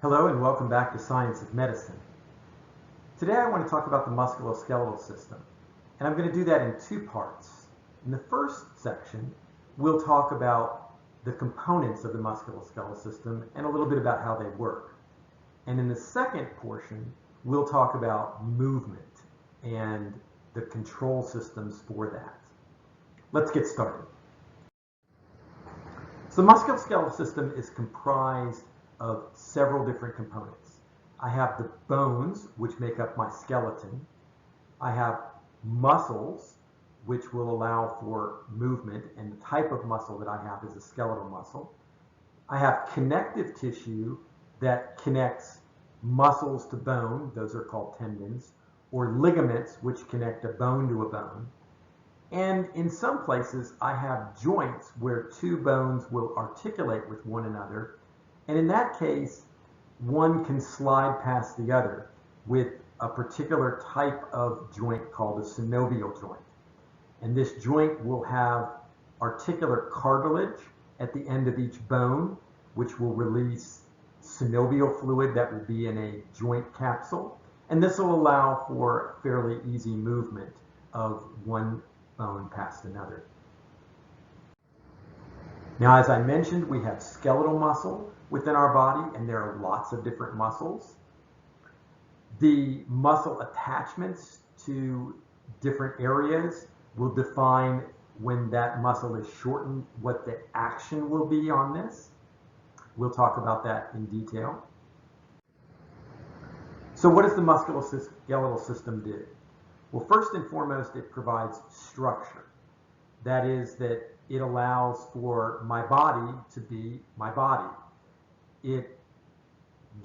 Hello and welcome back to Science of Medicine. Today I want to talk about the musculoskeletal system, and I'm going to do that in two parts. In the first section, we'll talk about the components of the musculoskeletal system and a little bit about how they work. And in the second portion, we'll talk about movement and the control systems for that. Let's get started. So the musculoskeletal system is comprised of several different components. I have the bones, which make up my skeleton. I have muscles, which will allow for movement, and the type of muscle that I have is a skeletal muscle. I have connective tissue that connects muscles to bone, those are called tendons, or ligaments, which connect a bone to a bone. And in some places, I have joints where two bones will articulate with one another. And in that case, one can slide past the other with a particular type of joint called a synovial joint. And this joint will have articular cartilage at the end of each bone, which will release synovial fluid that will be in a joint capsule. And this will allow for fairly easy movement of one bone past another. Now, as I mentioned, we have skeletal muscle within our body, and there are lots of different muscles. The muscle attachments to different areas will define when that muscle is shortened, what the action will be on this. We'll talk about that in detail. So what does the musculoskeletal system do? Well, first and foremost, it provides structure. That is that it allows for my body to be my body. It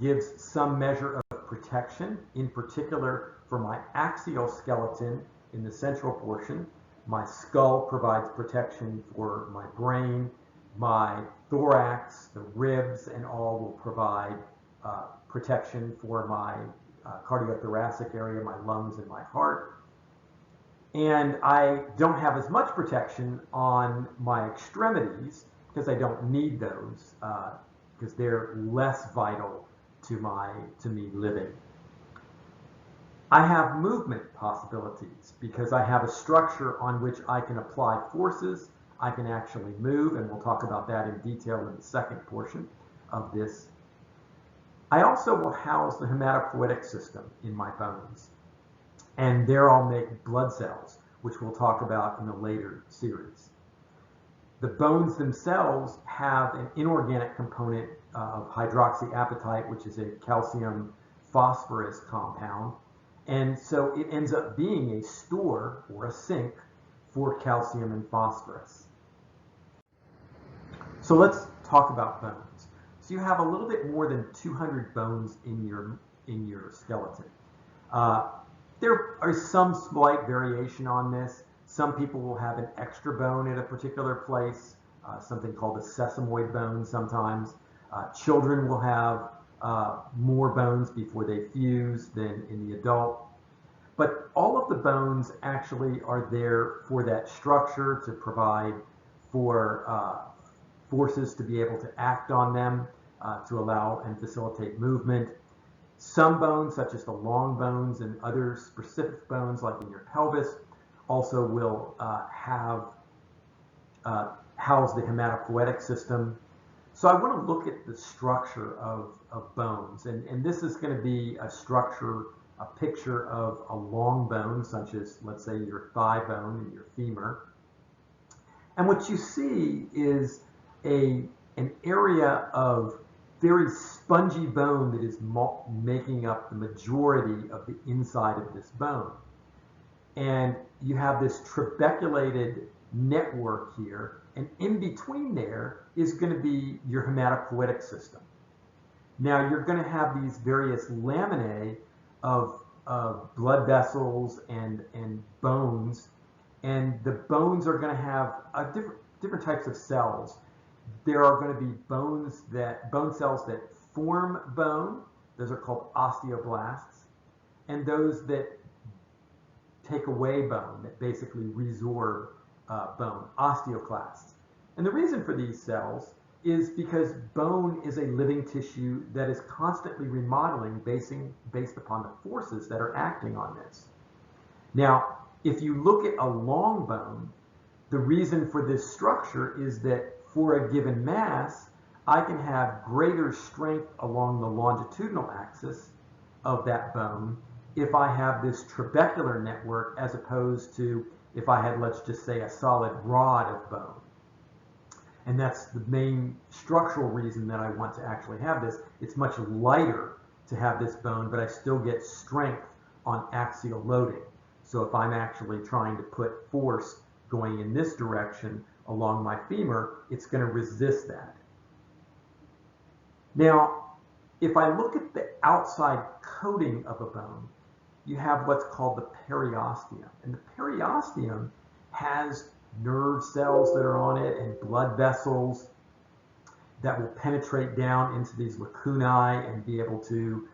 gives some measure of protection, in particular for my axial skeleton in the central portion. My skull provides protection for my brain. My thorax, the ribs, and all will provide protection for my cardiothoracic area, my lungs, and my heart. And I don't have as much protection on my extremities because I don't need those because they're less vital to me living. I have movement possibilities because I have a structure on which I can apply forces. I can actually move, and we'll talk about that in detail in the second portion of this. I also will house the hematopoietic system in my bones. And there I'll make blood cells, which we'll talk about in a later series. The bones themselves have an inorganic component of hydroxyapatite, which is a calcium phosphorus compound. And so it ends up being a store or a sink for calcium and phosphorus. So let's talk about bones. So you have a little bit more than 200 bones in your skeleton. There are some slight variation on this. Some people will have an extra bone at a particular place, something called a sesamoid bone sometimes. Children will have more bones before they fuse than in the adult. But all of the bones actually are there for that structure to provide for forces to be able to act on them, to allow and facilitate movement. Some bones, such as the long bones and other specific bones like in your pelvis, also will house the hematopoietic system. So I want to look at the structure of bones, and this is going to be a picture of a long bone, such as, let's say, your thigh bone and your femur. And what you see is an area of very spongy bone that is making up the majority of the inside of this bone. And you have this trabeculated network here, and in between there is going to be your hematopoietic system. Now you're going to have these various laminae of blood vessels and bones, and the bones are going to have different types of cells. There are going to be bone cells that form bone. Those are called osteoblasts. And those that take away bone, that basically resorb bone, osteoclasts. And the reason for these cells is because bone is a living tissue that is constantly remodeling based upon the forces that are acting on this. Now, if you look at a long bone, the reason for this structure is that for a given mass, I can have greater strength along the longitudinal axis of that bone if I have this trabecular network as opposed to if I had, let's just say, a solid rod of bone. And that's the main structural reason that I want to actually have this. It's much lighter to have this bone, but I still get strength on axial loading. So if I'm actually trying to put force going in this direction along my femur, it's going to resist that. Now, if I look at the outside coating of a bone, you have what's called the periosteum. And the periosteum has nerve cells that are on it and blood vessels that will penetrate down into these lacunae and be able to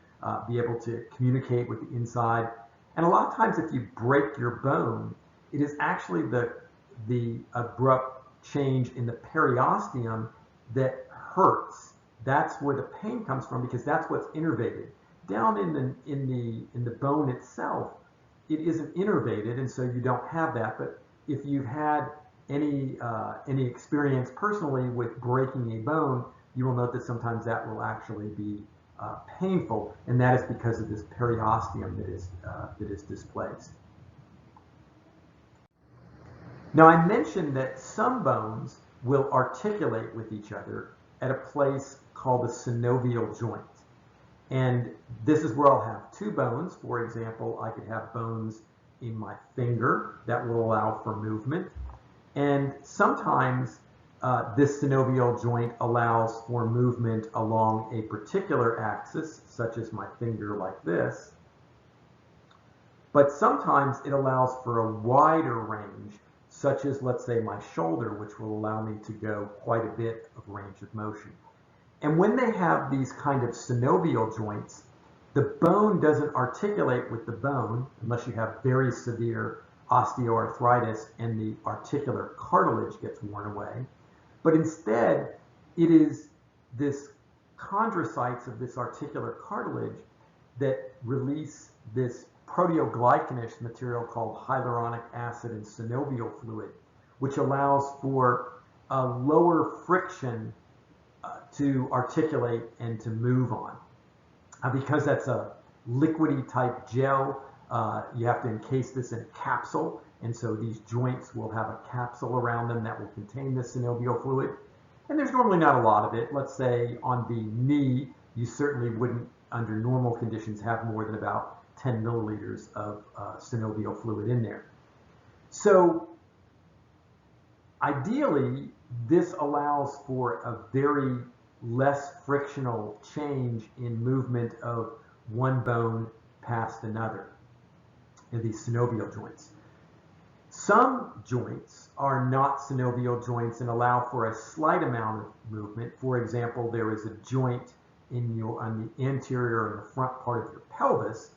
communicate with the inside. And a lot of times if you break your bone, it is actually the abrupt change in the periosteum that hurts. That's where the pain comes from, because that's what's innervated. Down in the bone itself, it isn't innervated, and so you don't have that. But if you've had any experience personally with breaking a bone, you will note that sometimes that will actually be painful, and that is because of this periosteum that is displaced. Now, I mentioned that some bones will articulate with each other at a place called the synovial joint. And this is where I'll have two bones. For example, I could have bones in my finger that will allow for movement. And sometimes this synovial joint allows for movement along a particular axis, such as my finger like this. But sometimes it allows for a wider range, such as, let's say, my shoulder, which will allow me to go quite a bit of range of motion. And when they have these kind of synovial joints, the bone doesn't articulate with the bone unless you have very severe osteoarthritis and the articular cartilage gets worn away. But instead, it is this chondrocytes of this articular cartilage that release this proteoglycanous material called hyaluronic acid and synovial fluid, which allows for a lower friction to articulate and to move on. Because that's a liquidy type gel, you have to encase this in a capsule, and so these joints will have a capsule around them that will contain the synovial fluid. And there's normally not a lot of it. Let's say on the knee, you certainly wouldn't, under normal conditions, have more than about 10 milliliters of synovial fluid in there. So ideally, this allows for a very less frictional change in movement of one bone past another in these synovial joints. Some joints are not synovial joints and allow for a slight amount of movement. For example, there is a joint on the anterior and the front part of your pelvis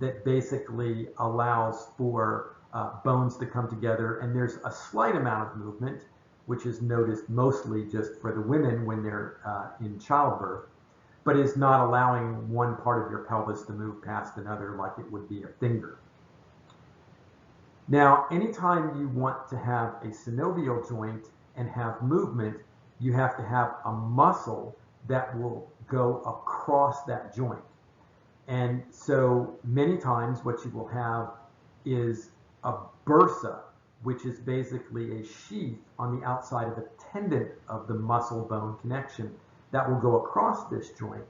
that basically allows for bones to come together, and there's a slight amount of movement, which is noticed mostly just for the women when they're in childbirth, but is not allowing one part of your pelvis to move past another like it would be a finger. Now, anytime you want to have a synovial joint and have movement, you have to have a muscle that will go across that joint. And so many times what you will have is a bursa, which is basically a sheath on the outside of a tendon of the muscle-bone connection that will go across this joint.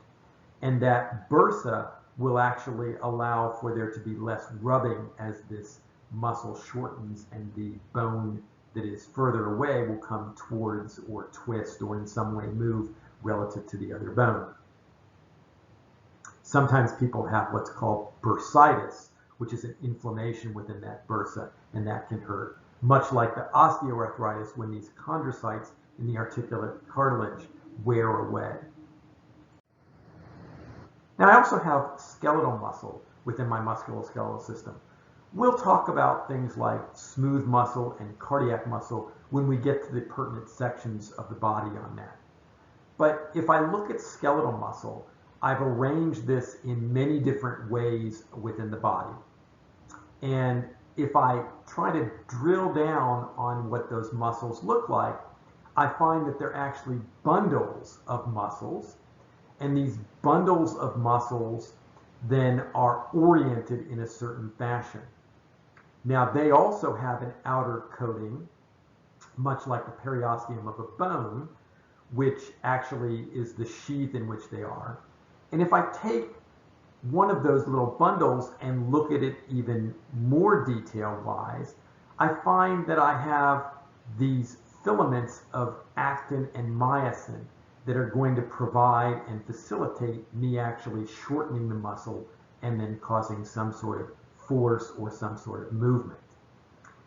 And that bursa will actually allow for there to be less rubbing as this muscle shortens, and the bone that is further away will come towards or twist or in some way move relative to the other bone. Sometimes people have what's called bursitis, which is an inflammation within that bursa, and that can hurt, much like the osteoarthritis when these chondrocytes in the articulate cartilage wear away. Now, I also have skeletal muscle within my musculoskeletal system. We'll talk about things like smooth muscle and cardiac muscle when we get to the pertinent sections of the body on that. But if I look at skeletal muscle, I've arranged this in many different ways within the body. And if I try to drill down on what those muscles look like, I find that they're actually bundles of muscles. And these bundles of muscles then are oriented in a certain fashion. Now, they also have an outer coating, much like the periosteum of a bone, which actually is the sheath in which they are. And if I take one of those little bundles and look at it even more detail-wise, I find that I have these filaments of actin and myosin that are going to provide and facilitate me actually shortening the muscle and then causing some sort of force or some sort of movement.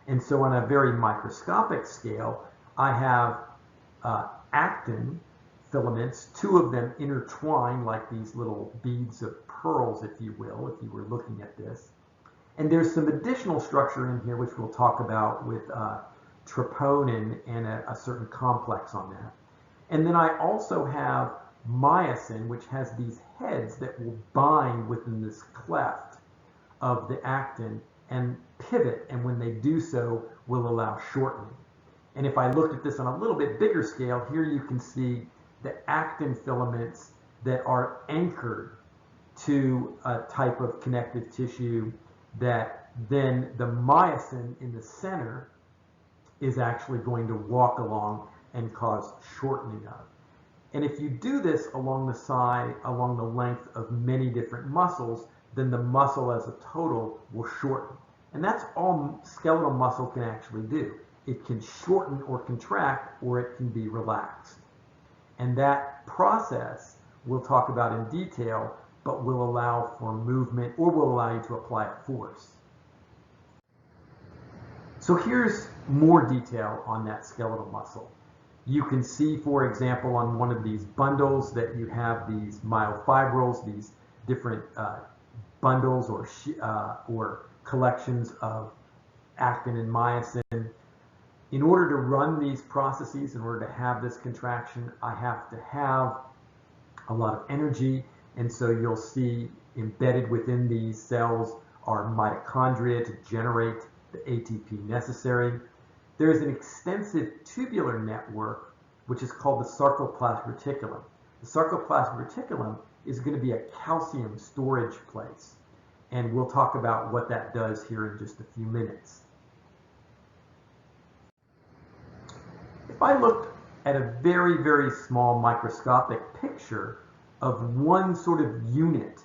And so on a very microscopic scale, I have actin filaments, two of them intertwined like these little beads of pearls, if you will, if you were looking at this. And there's some additional structure in here which we'll talk about with troponin and a certain complex on that. And then I also have myosin, which has these heads that will bind within this cleft of the actin and pivot, and when they do so, will allow shortening. And if I looked at this on a little bit bigger scale, here you can see the actin filaments that are anchored to a type of connective tissue that then the myosin in the center is actually going to walk along and cause shortening of. And if you do this along the side, along the length of many different muscles, then the muscle as a total will shorten. And that's all skeletal muscle can actually do. It can shorten or contract, or it can be relaxed. And that process we'll talk about in detail, but will allow for movement or will allow you to apply a force. So here's more detail on that skeletal muscle. You can see, for example, on one of these bundles that you have these myofibrils, these different bundles or collections of actin and myosin. In order to run these processes, in order to have this contraction, I have to have a lot of energy. And so you'll see embedded within these cells are mitochondria to generate the ATP necessary. There is an extensive tubular network, which is called the sarcoplasmic reticulum. The sarcoplasmic reticulum is going to be a calcium storage place. And we'll talk about what that does here in just a few minutes. If I looked at a very, very small microscopic picture of one sort of unit,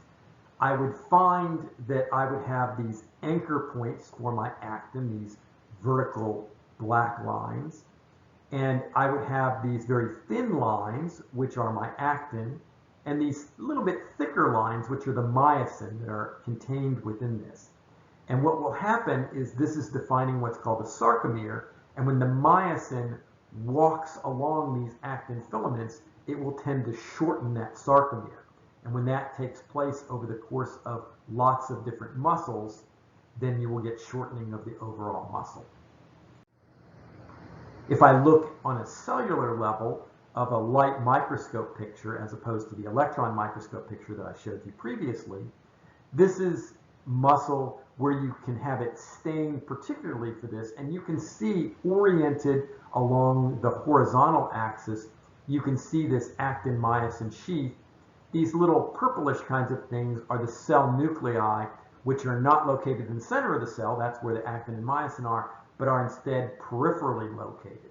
I would find that I would have these anchor points for my actin, these vertical black lines, and I would have these very thin lines, which are my actin, and these little bit thicker lines, which are the myosin that are contained within this. And what will happen is this is defining what's called a sarcomere, and when the myosin walks along these actin filaments, it will tend to shorten that sarcomere. And when that takes place over the course of lots of different muscles, then you will get shortening of the overall muscle. If I look on a cellular level of a light microscope picture as opposed to the electron microscope picture that I showed you previously, this is muscle where you can have it stained particularly for this, and you can see oriented along the horizontal axis, you can see this actin myosin sheath. These little purplish kinds of things are the cell nuclei, which are not located in the center of the cell, that's where the actin and myosin are, but are instead peripherally located.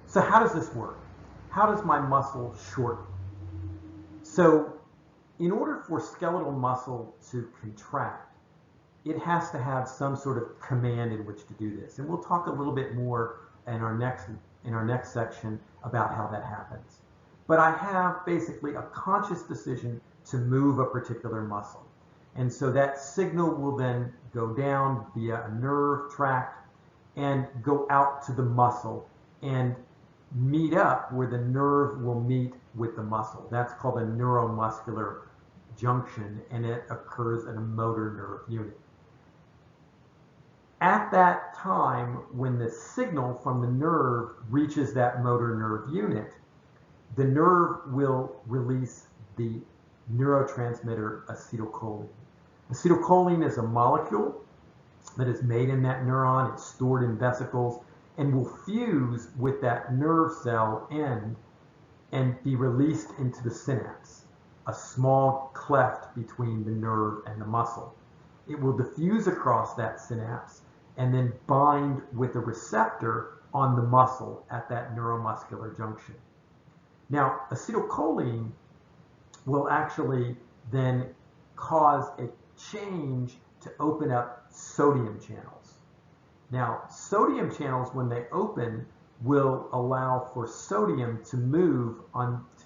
So how does this work? How does my muscle shorten? So in order for skeletal muscle to contract, it has to have some sort of command in which to do this. And we'll talk a little bit more in our next section about how that happens. But I have basically a conscious decision to move a particular muscle. And so that signal will then go down via a nerve tract and go out to the muscle and meet up where the nerve will meet with the muscle. That's called a neuromuscular junction, and it occurs in a motor nerve unit. At that time, when the signal from the nerve reaches that motor nerve unit, the nerve will release the neurotransmitter acetylcholine. Acetylcholine is a molecule that is made in that neuron. It's stored in vesicles and will fuse with that nerve cell end and be released into the synapse, a small cleft between the nerve and the muscle. It will diffuse across that synapse and then bind with a receptor on the muscle at that neuromuscular junction. Now, acetylcholine will actually then cause a change to open up sodium channels. Now, sodium channels, when they open, will allow for sodium to move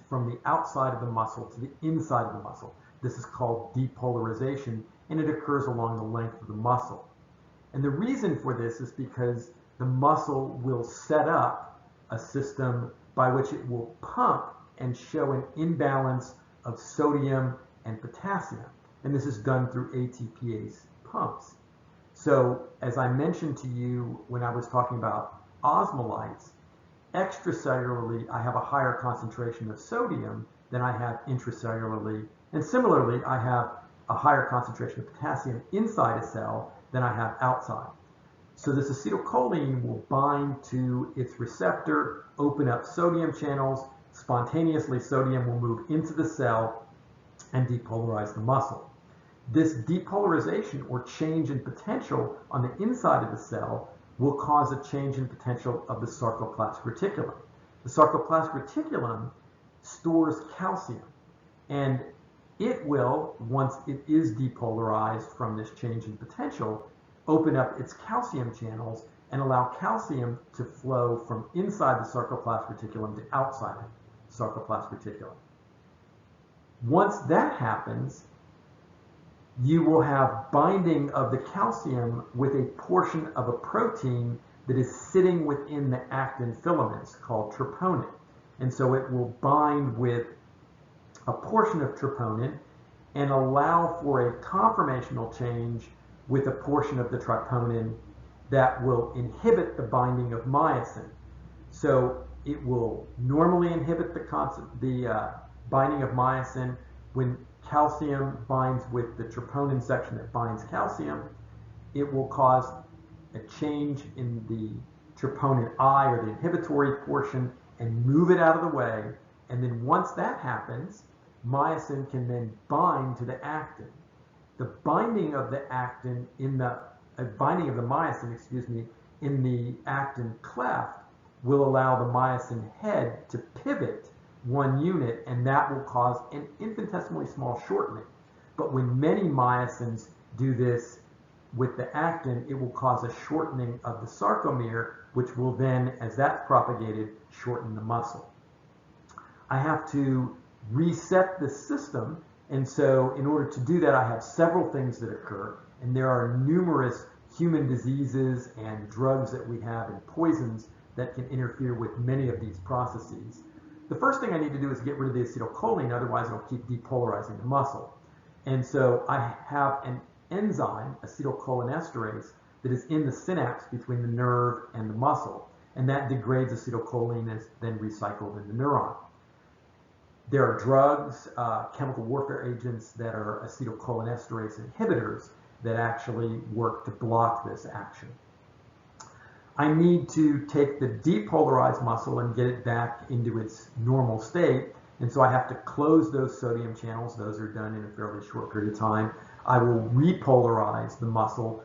from the outside of the muscle to the inside of the muscle. This is called depolarization, and it occurs along the length of the muscle. And the reason for this is because the muscle will set up a system by which it will pump and show an imbalance of sodium and potassium. And this is done through ATPase pumps. So as I mentioned to you when I was talking about osmolytes, extracellularly I have a higher concentration of sodium than I have intracellularly. And similarly, I have a higher concentration of potassium inside a cell than I have outside. So this acetylcholine will bind to its receptor, open up sodium channels. Spontaneously, sodium will move into the cell and depolarize the muscle. This depolarization or change in potential on the inside of the cell will cause a change in potential of the sarcoplasmic reticulum. The sarcoplasmic reticulum stores calcium, and it will, once it is depolarized from this change in potential, open up its calcium channels and allow calcium to flow from inside the sarcoplasmic reticulum to outside the sarcoplasmic reticulum. Once that happens, you will have binding of the calcium with a portion of a protein that is sitting within the actin filaments called troponin. And so it will bind with a portion of troponin and allow for a conformational change with a portion of the troponin that will inhibit the binding of myosin. So it will normally inhibit the binding of myosin. When calcium binds with the troponin section that binds calcium, it will cause a change in the troponin I, or the inhibitory portion, and move it out of the way. And then once that happens, myosin can then bind to the actin. The binding of the actin in the binding of the myosin, in the actin cleft will allow the myosin head to pivot one unit, and that will cause an infinitesimally small shortening. But when many myosins do this with the actin, it will cause a shortening of the sarcomere, which will then, as that's propagated, shorten the muscle. I have to reset the system, and so in order to do that, I have several things that occur, and there are numerous human diseases and drugs that we have and poisons that can interfere with many of these processes. The first thing I need to do is get rid of the acetylcholine, otherwise it'll keep depolarizing the muscle. And so I have an enzyme, acetylcholinesterase, that is in the synapse between the nerve and the muscle, and that degrades acetylcholine and is then recycled in the neuron. There are drugs, chemical warfare agents that are acetylcholinesterase inhibitors that actually work to block this action. I need to take the depolarized muscle and get it back into its normal state, and so I have to close those sodium channels. Those are done in a fairly short period of time. I will repolarize the muscle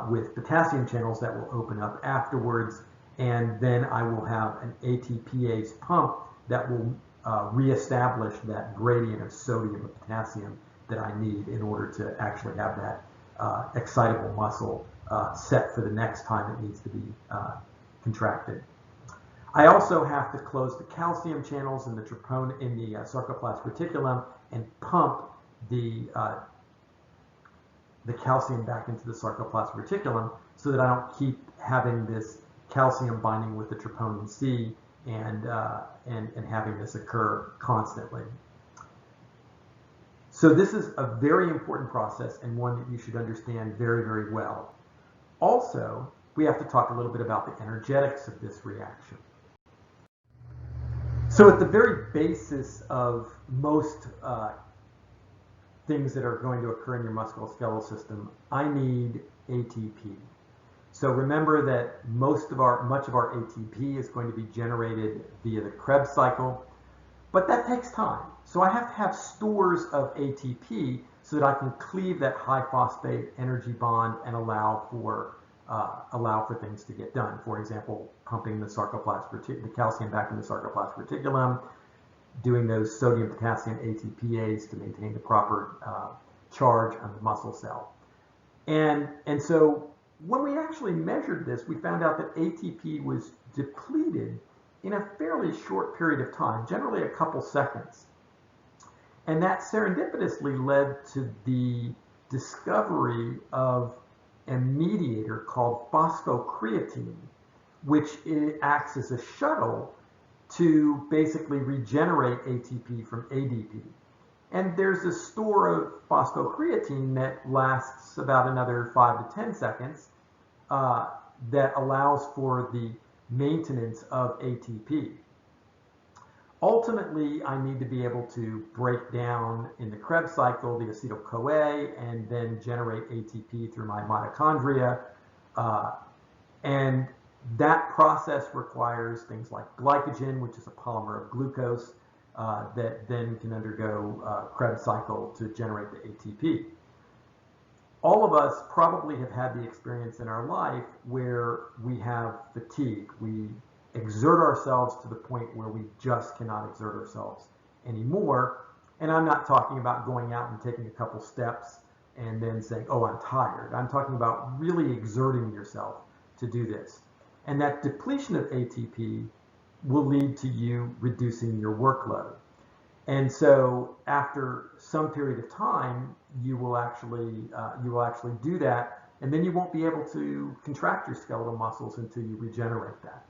with potassium channels that will open up afterwards, and then I will have an ATPase pump that will reestablish that gradient of sodium and potassium that I need in order to actually have that excitable muscle set for the next time it needs to be contracted. I also have to close the calcium channels in the troponin in the sarcoplasmic reticulum and pump the calcium back into the sarcoplasmic reticulum so that I don't keep having this calcium binding with the troponin C and having this occur constantly. So this is a very important process and one that you should understand very, very well. Also, we have to talk a little bit about the energetics of this reaction. So at the very basis of most things that are going to occur in your musculoskeletal system, I need ATP. So remember that much of our ATP is going to be generated via the Krebs cycle, but that takes time. So I have to have stores of ATP so that I can cleave that high phosphate energy bond and allow for things to get done. For example, pumping the calcium back in the sarcoplasmic reticulum, doing those sodium potassium ATPase to maintain the proper charge on the muscle cell. And so when we actually measured this, we found out that ATP was depleted in a fairly short period of time, generally a couple seconds. And that serendipitously led to the discovery of a mediator called phosphocreatine, which acts as a shuttle to basically regenerate ATP from ADP. And there's a store of phosphocreatine that lasts about another 5 to 10 seconds that allows for the maintenance of ATP. Ultimately, I need to be able to break down in the Krebs cycle the acetyl-CoA and then generate ATP through my mitochondria. And that process requires things like glycogen, which is a polymer of glucose, that then can undergo Krebs cycle to generate the ATP. All of us probably have had the experience in our life where we have fatigue. We exert ourselves to the point where we just cannot exert ourselves anymore. And I'm not talking about going out and taking a couple steps and then saying, oh, I'm tired. I'm talking about really exerting yourself to do this. And that depletion of ATP will lead to you reducing your workload. And so after some period of time, you will actually do that, and then you won't be able to contract your skeletal muscles until you regenerate that.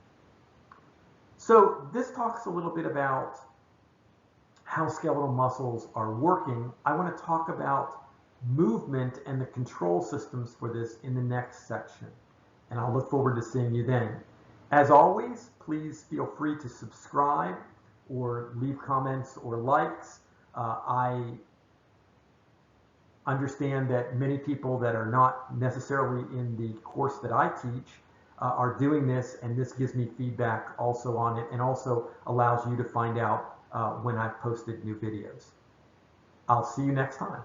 So this talks a little bit about how skeletal muscles are working. I want to talk about movement and the control systems for this in the next section. And I'll look forward to seeing you then. As always, please feel free to subscribe or leave comments or likes. I understand that many people that are not necessarily in the course that I teach are doing this, and this gives me feedback also on it and also allows you to find out when I've posted new videos. I'll see you next time.